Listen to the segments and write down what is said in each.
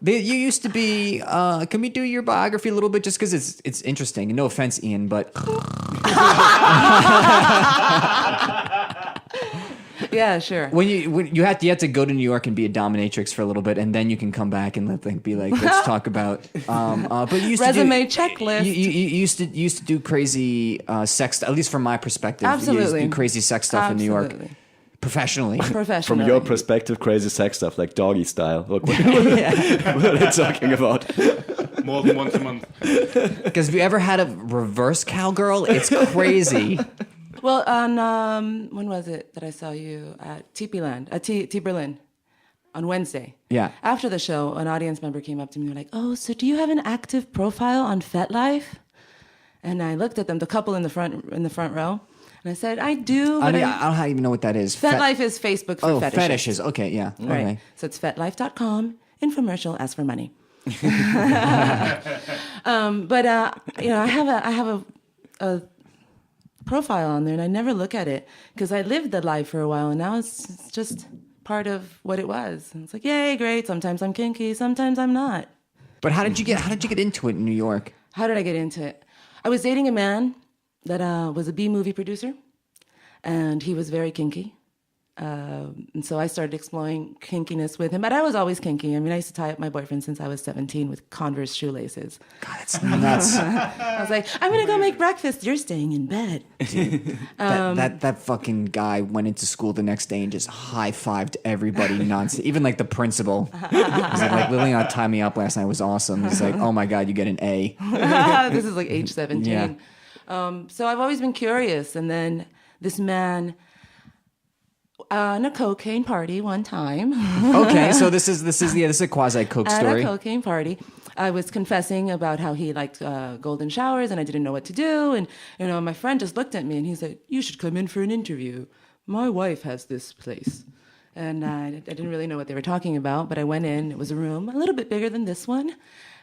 You used to be. Can we do your biography a little bit, just because it's interesting? No offense, Ian, but Yeah, sure. when you had to go to New York and be a dominatrix for a little bit, and then you can come back and let's talk about. But you used Resume to do, checklist. You used to do crazy sex. At least from my perspective, Absolutely. You used to do crazy sex stuff in New York. Professionally. Professionally. From your perspective, crazy sex stuff like doggy style. Look, what are they talking about? More than once a month. Because if you ever had a reverse cowgirl, it's crazy. Well, on when was it that I saw you at T Berlin on Wednesday? Yeah. After the show, an audience member came up to me and were like, "Oh, so do you have an active profile on FetLife?" And I looked at them, the couple in the front row, and I said, "I do." I don't even know what that is. FetLife is Facebook for fetishes. Fetishes. Okay, yeah. Right. Okay. So it's FetLife.com. Infomercial. Ask for money. But I have a profile on there, and I never look at it because I lived the life for a while, and now it's just part of what it was. And it's like, yay, great. Sometimes I'm kinky, sometimes I'm not. But how did you get into it in New York? How did I get into it? I was dating a man that was a B movie producer, and he was very kinky. And so I started exploring kinkiness with him. But I was always kinky. I mean, I used to tie up my boyfriend since I was 17 with Converse shoelaces. God, that's nuts. I was like, I'm going to go make breakfast. You're staying in bed. That fucking guy went into school the next day and just high-fived everybody nonsense. Even like the principal. He's like, Liliana tied me up last night. It was awesome. He's like, oh my God, you get an A. This is like age 17. Yeah. So I've always been curious. And then this man... on a cocaine party one time. Okay, so this is a quasi coke story. At a cocaine party, I was confessing about how he liked golden showers, and I didn't know what to do. And my friend just looked at me, and he said, "You should come in for an interview. My wife has this place." And I didn't really know what they were talking about, but I went in. It was a room a little bit bigger than this one,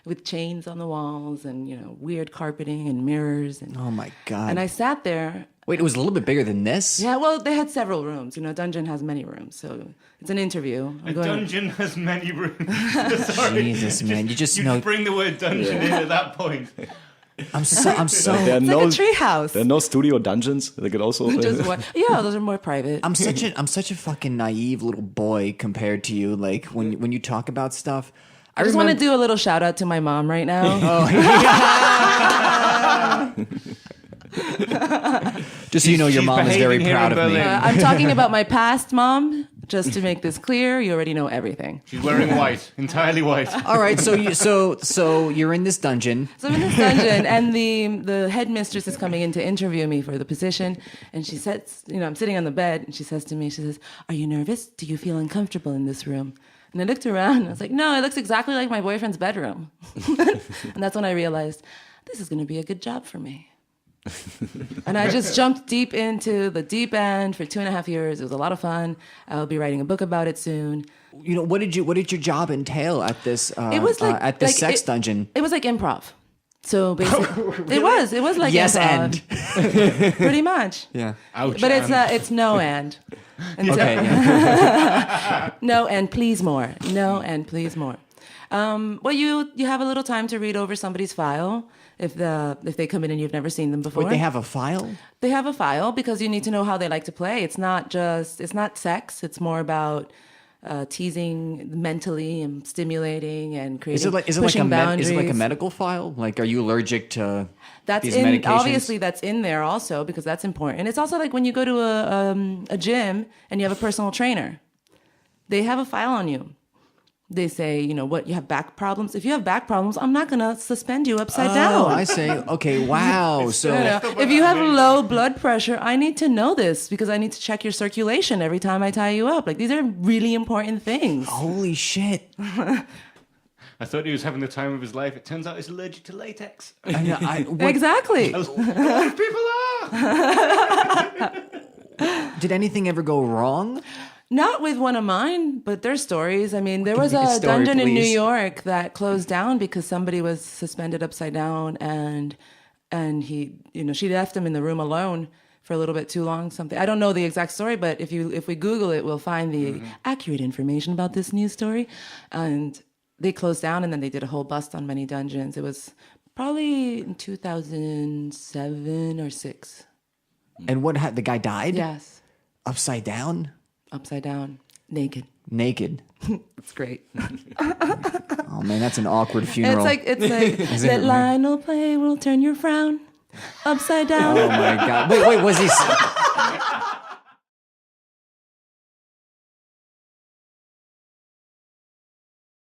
with chains on the walls and weird carpeting and mirrors. And oh my God! And I sat there. Wait, it was a little bit bigger than this? Yeah, well, they had several rooms. Dungeon has many rooms, so it's an interview. Dungeon has many rooms. Sorry. Jesus, man, you just bring the word dungeon in at that point. I'm so. It's like a tree house. There are no studio dungeons. They could also. Yeah, those are more private. I'm such a fucking naive little boy compared to you. Like when you talk about stuff. I just want to do a little shout out to my mom right now. Oh, yeah. Just so you know, your mom is very proud of me. I'm talking about my past mom. Just to make this clear, you already know everything. She's wearing white, entirely white. All right, so you're in this dungeon. So I'm in this dungeon, and the headmistress is coming in to interview me for the position, and she says, I'm sitting on the bed, and she says to me, "Are you nervous? Do you feel uncomfortable in this room?" And I looked around, and I was like, "No, it looks exactly like my boyfriend's bedroom." And that's when I realized, this is going to be a good job for me. And I just jumped deep into the deep end for 2.5 years. It was a lot of fun. I'll be writing a book about it soon. What did your job entail at this? It was at this sex dungeon. It was like improv. So basically, it was like yes improv. And pretty much. Yeah. Ouch. But it's no and. Okay. Yeah. No and please more. No and please more. Well, you have a little time to read over somebody's file. If they come in and you've never seen them before. Wait, they have a file? They have a file because you need to know how they like to play. It's not sex. It's more about teasing mentally and stimulating and creating. Pushing boundaries. Is it like a medical file? Like, are you allergic to these medications? Obviously, that's in there also because that's important. It's also like when you go to a gym and you have a personal trainer. They have a file on you. They say, what, you have back problems? If you have back problems, I'm not going to suspend you upside down. Oh, I say, okay, wow. So if you have low blood pressure, I need to know this because I need to check your circulation every time I tie you up. Like, these are really important things. Holy shit. I thought he was having the time of his life. It turns out he's allergic to latex. Exactly. A lot of people are. Did anything ever go wrong? Not with one of mine, but there's stories. I mean, there was a dungeon in New York that closed down because somebody was suspended upside down, and he, she left him in the room alone for a little bit too long. Something I don't know the exact story, but if we Google it, we'll find the accurate information about this news story. And they closed down and then they did a whole bust on Many Dungeons. It was probably in 2007 or 6. And the guy died? Yes. Upside down? Upside down. Naked. Naked. It's great. Oh man, that's an awkward funeral. It's like that Lionel play will turn your frown upside down. Oh my god. Wait, was he